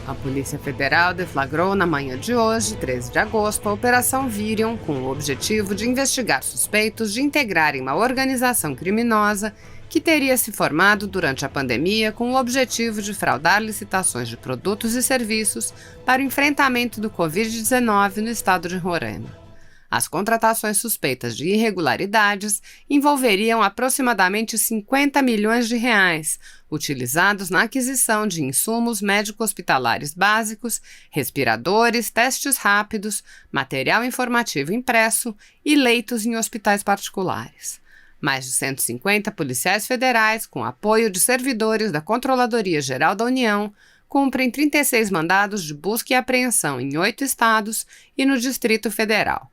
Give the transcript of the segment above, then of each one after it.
A Polícia Federal deflagrou na manhã de hoje, 13 de agosto, a Operação Virion, com o objetivo de investigar suspeitos de integrarem uma organização criminosa que teria se formado durante a pandemia com o objetivo de fraudar licitações de produtos e serviços para o enfrentamento do Covid-19 no estado de Roraima. As contratações suspeitas de irregularidades envolveriam aproximadamente 50 milhões de reais, utilizados na aquisição de insumos médico-hospitalares básicos, respiradores, testes rápidos, material informativo impresso e leitos em hospitais particulares. Mais de 150 policiais federais, com apoio de servidores da Controladoria Geral da União, cumprem 36 mandados de busca e apreensão em 8 estados e no Distrito Federal.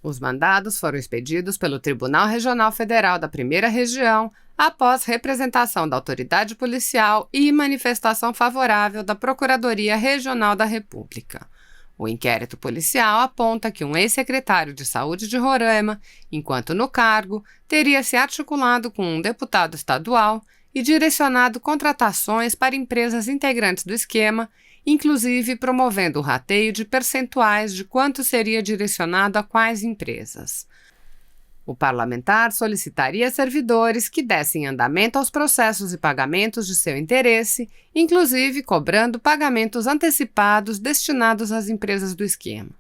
Os mandados foram expedidos pelo Tribunal Regional Federal da Primeira Região após representação da autoridade policial e manifestação favorável da Procuradoria Regional da República. O inquérito policial aponta que um ex-secretário de Saúde de Roraima, enquanto no cargo, teria se articulado com um deputado estadual e direcionado contratações para empresas integrantes do esquema, inclusive promovendo o rateio de percentuais de quanto seria direcionado a quais empresas. O parlamentar solicitaria servidores que dessem andamento aos processos e pagamentos de seu interesse, inclusive cobrando pagamentos antecipados destinados às empresas do esquema.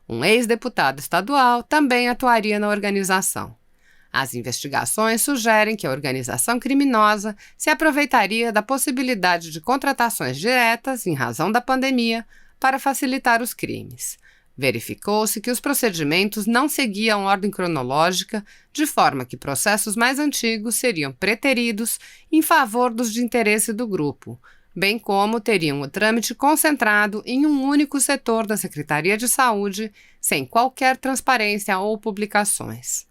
Um ex-deputado estadual também atuaria na organização. As investigações sugerem que a organização criminosa se aproveitaria da possibilidade de contratações diretas, em razão da pandemia, para facilitar os crimes. Verificou-se que os procedimentos não seguiam ordem cronológica, de forma que processos mais antigos seriam preteridos em favor dos de interesse do grupo, bem como teriam o trâmite concentrado em um único setor da Secretaria de Saúde, sem qualquer transparência ou publicações.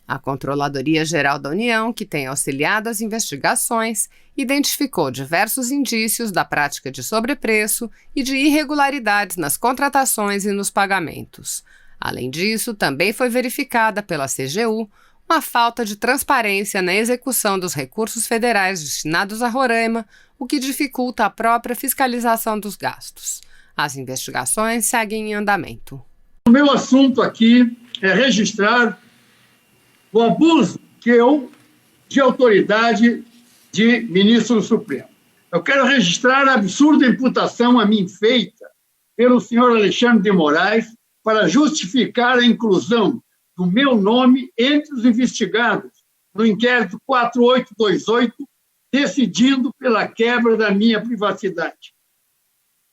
A Controladoria Geral da União, que tem auxiliado as investigações, identificou diversos indícios da prática de sobrepreço e de irregularidades nas contratações e nos pagamentos. Além disso, também foi verificada pela CGU uma falta de transparência na execução dos recursos federais destinados a Roraima, o que dificulta a própria fiscalização dos gastos. As investigações seguem em andamento. O meu assunto aqui é registrar o abuso de autoridade de ministro do Supremo. Eu quero registrar a absurda imputação a mim feita pelo senhor Alexandre de Moraes para justificar a inclusão do meu nome entre os investigados no inquérito 4828, decidindo pela quebra da minha privacidade.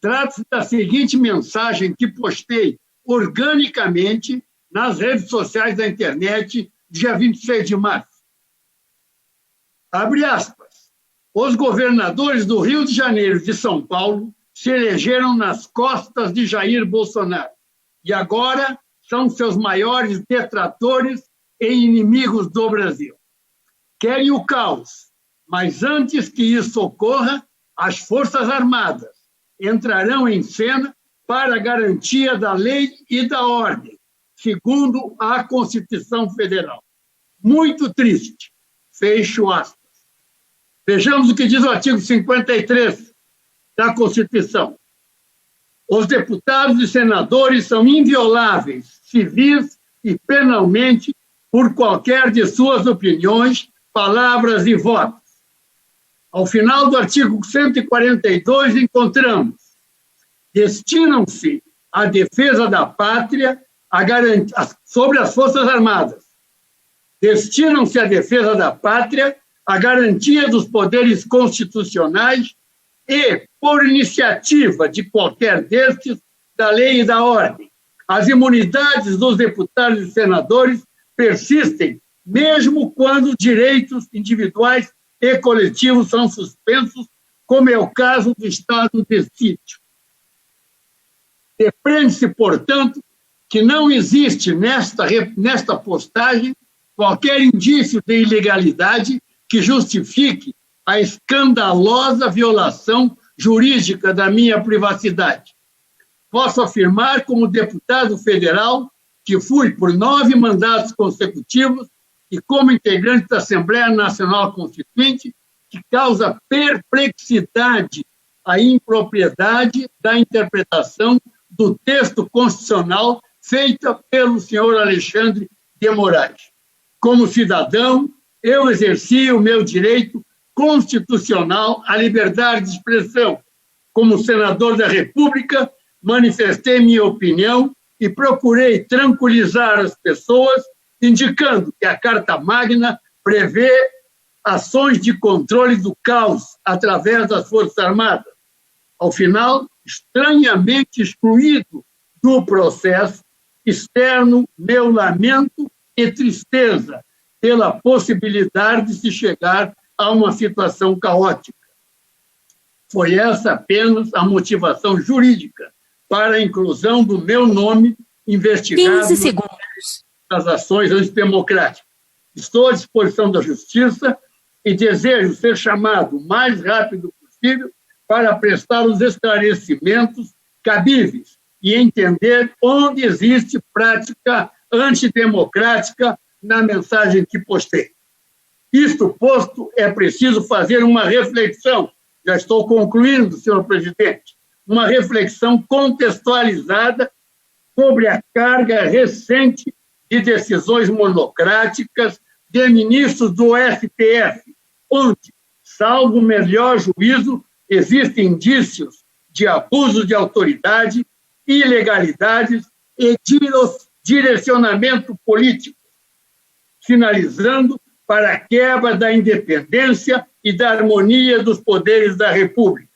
Trata-se da seguinte mensagem que postei organicamente nas redes sociais da internet, dia 26 de março. Abre aspas. Os governadores do Rio de Janeiro e de São Paulo se elegeram nas costas de Jair Bolsonaro e agora são seus maiores detratores e inimigos do Brasil. Querem o caos, mas antes que isso ocorra, as Forças Armadas entrarão em cena para a garantia da lei e da ordem, segundo a Constituição Federal. Muito triste. Fecho aspas. Vejamos o que diz o artigo 53 da Constituição. Os deputados e senadores são invioláveis, civis e penalmente, por qualquer de suas opiniões, palavras e votos. Ao final do artigo 142, encontramos: destinam-se à defesa da pátria sobre as Forças Armadas. Destinam-se à defesa da pátria a garantia dos poderes constitucionais e, por iniciativa de qualquer destes, da lei e da ordem. As imunidades dos deputados e senadores persistem, mesmo quando direitos individuais e coletivos são suspensos, como é o caso do estado de sítio. Depreende-se, portanto, que não existe nesta postagem qualquer indício de ilegalidade que justifique a escandalosa violação jurídica da minha privacidade. Posso afirmar, como deputado federal, que fui por 9 mandatos consecutivos e como integrante da Assembleia Nacional Constituinte, que causa perplexidade a impropriedade da interpretação do texto constitucional feita pelo senhor Alexandre de Moraes. Como cidadão, eu exerci o meu direito constitucional à liberdade de expressão. Como senador da República, manifestei minha opinião e procurei tranquilizar as pessoas, indicando que a Carta Magna prevê ações de controle do caos através das Forças Armadas. Ao final, estranhamente excluído do processo, externo meu lamento e tristeza pela possibilidade de se chegar a uma situação caótica. Foi essa apenas a motivação jurídica para a inclusão do meu nome investigado 15 segundos. nas ações antidemocráticas. Estou à disposição da Justiça e desejo ser chamado o mais rápido possível para prestar os esclarecimentos cabíveis e entender onde existe prática antidemocrática na mensagem que postei. Isto posto, é preciso fazer uma reflexão, já estou concluindo, senhor presidente, uma reflexão contextualizada sobre a carga recente de decisões monocráticas de ministros do STF, onde, salvo melhor juízo, existem indícios de abuso de autoridade, ilegalidades e direcionamento político, sinalizando para a quebra da independência e da harmonia dos poderes da República.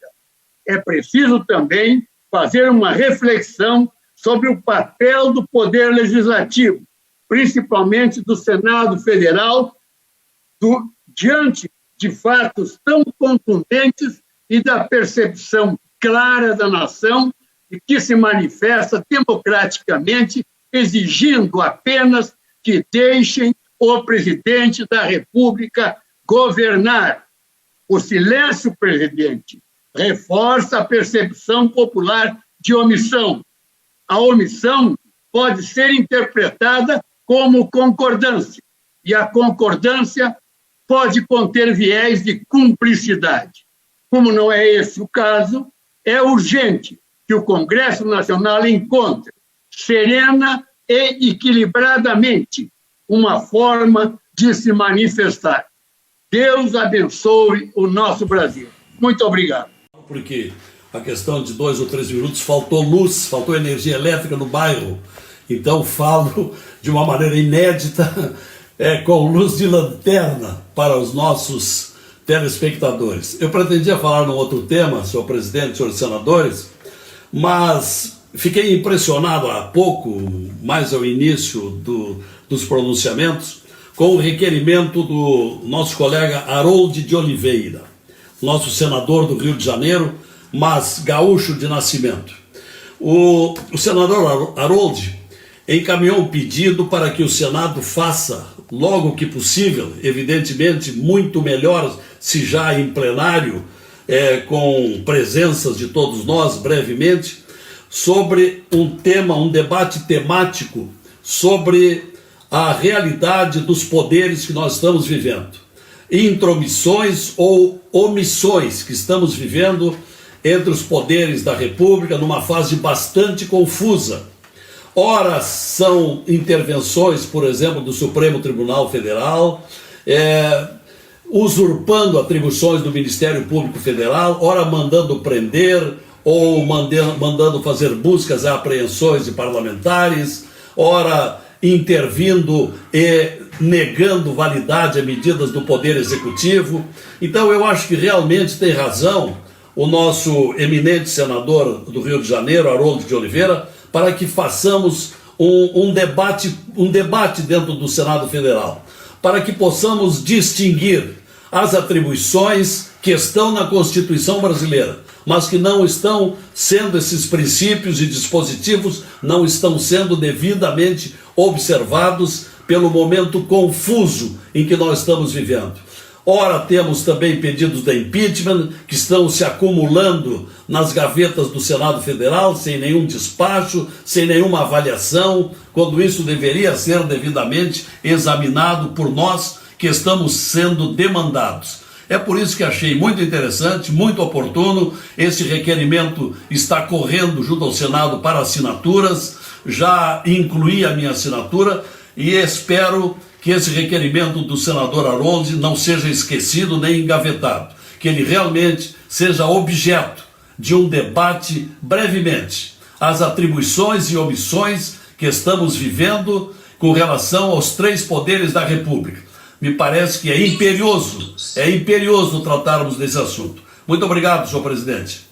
É preciso também fazer uma reflexão sobre o papel do Poder Legislativo, principalmente do Senado Federal, diante de fatos tão contundentes e da percepção clara da nação e que se manifesta democraticamente, exigindo apenas que deixem o presidente da República governar. O silêncio, presidente, reforça a percepção popular de omissão. A omissão pode ser interpretada como concordância, e a concordância pode conter viés de cumplicidade. Como não é esse o caso, é urgente que o Congresso Nacional encontre, serena e equilibradamente, uma forma de se manifestar. Deus abençoe o nosso Brasil. Muito obrigado. Porque a questão de 2 ou 3 minutos faltou luz, faltou energia elétrica no bairro. Então falo de uma maneira inédita, com luz de lanterna para os nossos telespectadores. Eu pretendia falar num outro tema, senhor presidente, senhores senadores, mas fiquei impressionado há pouco, mais ao início dos pronunciamentos, com o requerimento do nosso colega Harold de Oliveira, nosso senador do Rio de Janeiro, mas gaúcho de nascimento. O senador Harold encaminhou um pedido para que o Senado faça, logo que possível, evidentemente muito melhor se já em plenário, com presenças de todos nós brevemente, sobre um tema, um debate temático sobre a realidade dos poderes que nós estamos vivendo. Intromissões ou omissões que estamos vivendo entre os poderes da República numa fase bastante confusa. Ora são intervenções, por exemplo, do Supremo Tribunal Federal, usurpando atribuições do Ministério Público Federal, ora mandando prender ou mandando fazer buscas e apreensões de parlamentares, ora intervindo e negando validade a medidas do Poder Executivo. Então eu acho que realmente tem razão o nosso eminente senador do Rio de Janeiro, Harold de Oliveira, para que façamos um debate dentro do Senado Federal, para que possamos distinguir as atribuições que estão na Constituição brasileira, mas que não estão sendo, esses princípios e dispositivos não estão sendo devidamente observados pelo momento confuso em que nós estamos vivendo. Ora, temos também pedidos de impeachment que estão se acumulando nas gavetas do Senado Federal, sem nenhum despacho, sem nenhuma avaliação, quando isso deveria ser devidamente examinado por nós que estamos sendo demandados. É por isso que achei muito interessante, muito oportuno. Esse requerimento está correndo junto ao Senado para assinaturas, já incluí a minha assinatura e espero que esse requerimento do senador Aronde não seja esquecido nem engavetado, que ele realmente seja objeto de um debate brevemente. As atribuições e omissões que estamos vivendo com relação aos 3 poderes da República. Me parece que é imperioso tratarmos desse assunto. Muito obrigado, senhor presidente.